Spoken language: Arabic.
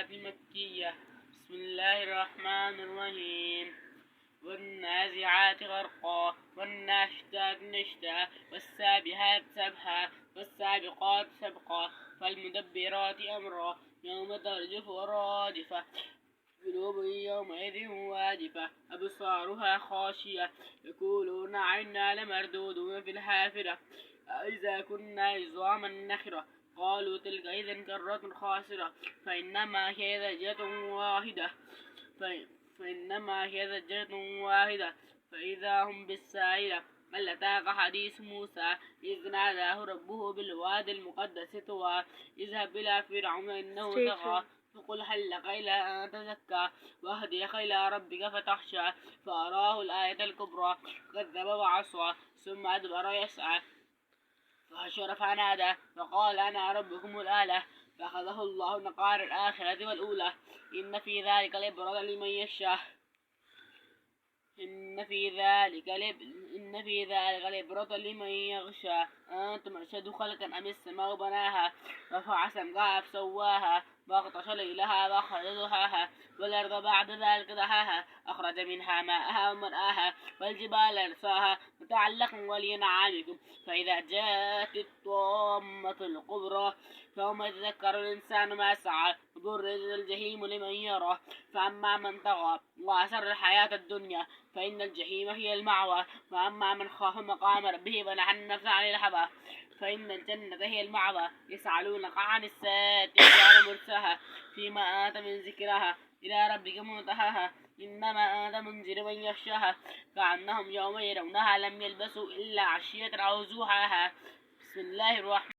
الآيات المكية. بسم الله الرحمن الرحيم. والنازعات غرقا والناشطات نشطا والسابحات سبحا والسابقات سبقا فالمدبرات أمرا يوم ترجف الراجفة قلوب يومئذ واجفة أبصارها خاشية يقولون عنا لمردودون في الحافرة أإذا كنا عظاما نخرة قالوا تلك إذا كرة خاسرة فإنما هي زجرة واحدة فإذا هم بالساهرة. هل أتاك حديث موسى إذ ناداه ربه بالواد المقدس طوى اذهب إلى فرعون إنه طغى فقل هل لك إلى أن تزكى وأهديك إلى ربك فتخشى فأراه الآية الكبرى كذب وعصى ثم أدبر يسعى فحشر فنادى فقال أنا ربكم الأعلى فأخذه الله نقار الآخرة والأولى إن في ذلك لعبرة لمن يخشى أنتم أشد خلقا أم السماء بناها رفع سمكها فسواها وأغطش ليلها وأخرج ضحاها والأرض بعد ذلك دحاها أخرج منها ماءها ومرآها والجبال أرساها متاعا لكم ولأنعامكم فإذا جاءت الطامة الكبرى فيوم يتذكر الإنسان ما سعى وبرزت الجحيم لمن يرى فأما من طغى وآثر الحياة الدنيا فإن الجحيم هي المأوى وأما من خاف مقام ربه ونهى النفس عن الهوى فإن الجنة هي المأوى يسألونك عن الساعة أيان مرساها فيما أنت من ذكرها إلى ربك منتهاها إنما أنت منذر من يخشاها كأنهم يوم يرونها لم يلبسوا إلا عشية أو ضحاها. بسم الله الرحمن